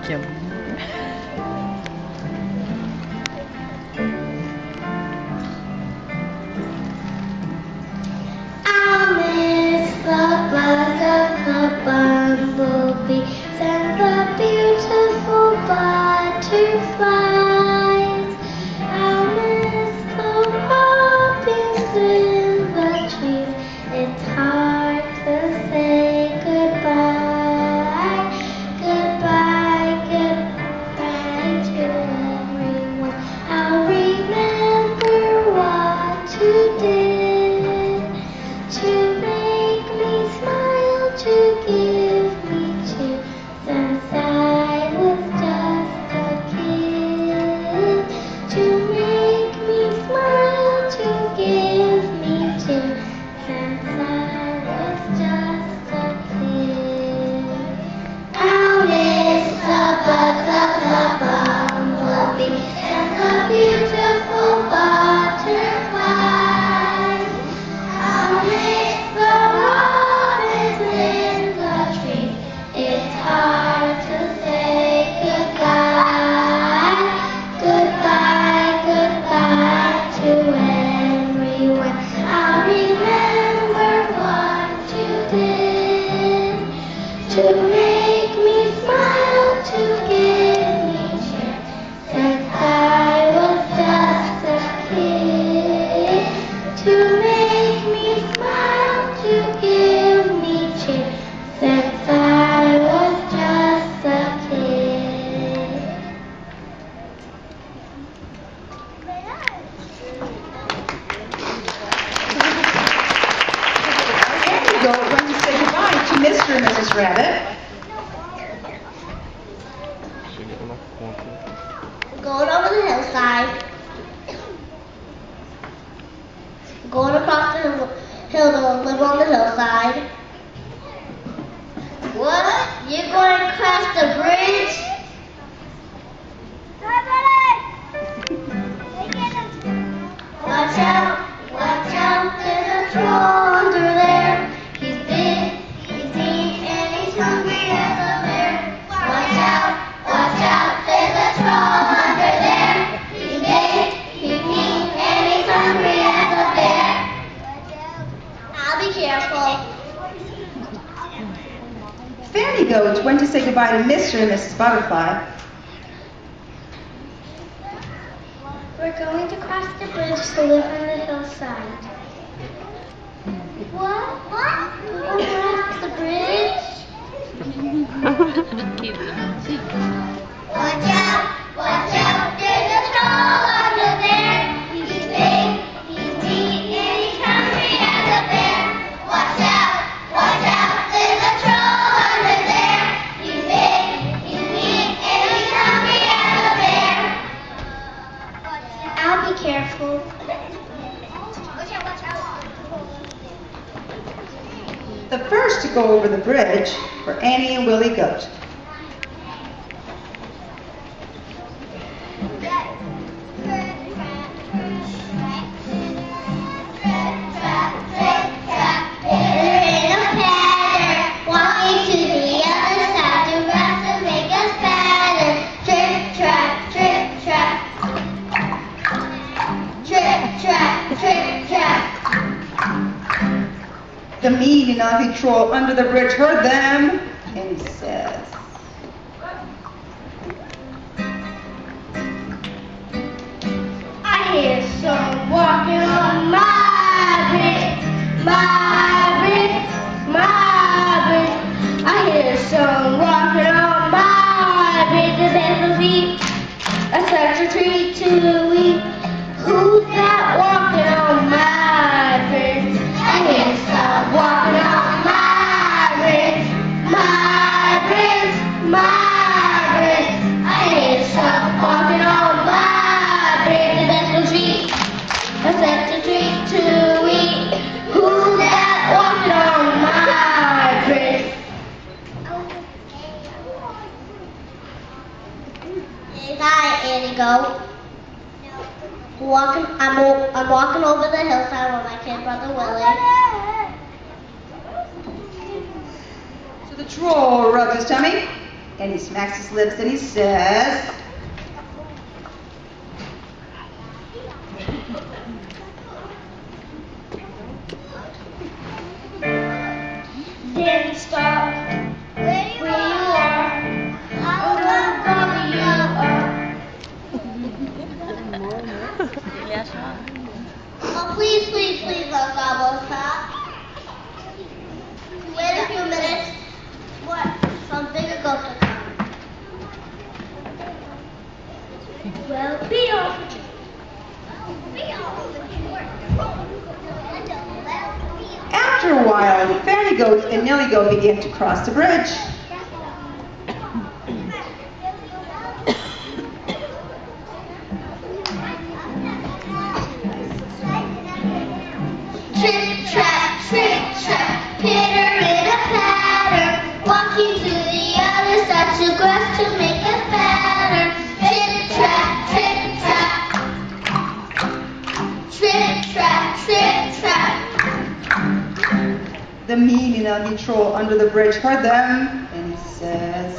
Qué amor. I'll miss the buzz of the bumblebee and the beautiful butterflies. I'll miss the robins in the trees. It's hard to say goodbye, goodbye, goodbye to everyone. I'll remember what you did to make me smile, to give me cheer since I was just a kid. To make me smile, to give me cheer since I was just a kid. I'll miss the buzz of the bumblebee and the beautiful butterflies. I'll miss the robins in the trees. It's hard to say goodbye, goodbye, goodbye to everyone. I'll remember what you did to make me smile, to give me cheer since I was just a kid. To make me smile, to give me cheer since I was just a kid. There you go. We're going to say goodbye to Mr. and Mrs. Rabbit. Going over the hillside. Going across the hill to live on the hillside. What? You're going to cross the bridge? Watch out, there's a troll under there. He's big, he's mean, and he's hungry as a bear. Watch out, there's a troll under there. He's big, he's mean, and he's hungry as a bear. I'll be careful. Fanny Goat went to say goodbye to Mr. and Mrs. Butterfly. We're going to cross the bridge to live on the hillside. What? We'll cross the bridge? Watch out, there's a troll under there. He's big, he's mean, and he's hungry as a bear. Watch out, there's a troll under there. He's big, he's mean, and he's hungry as a bear. I'll be careful. Watch out. The first to go over the bridge were Annie and Willie Goat. The mean and ugly troll under the bridge heard them, and he says, I hear some walking on my bridge, my bridge, my bridge. I hear some walking on my bridge, the best be a such a treat to eat. Who's that walking on my bridge? I hear some walking on my bridge, my bridge, my bridge. I hear some walking on my bridge, the best treat, a such a treat to eat. Who's that walking on my bridge? Is I, Annie Goat. I'm walking over the hillside with my kid brother Willie. So the troll rubbed his tummy, And he smacks his lips and he says, then stop where you are. I'll cover you up. Oh, please, please, please, don't stop. Wait a few minutes. What? Something a ghost will come. Well, be off. after a while, Fanny Goat and Nellie Goat began to cross the bridge. Trick, track, pitter in a patter, walking to the other side to grass to make a pattern. Trick, track. The mean and ugly troll under the bridge heard them, and he says,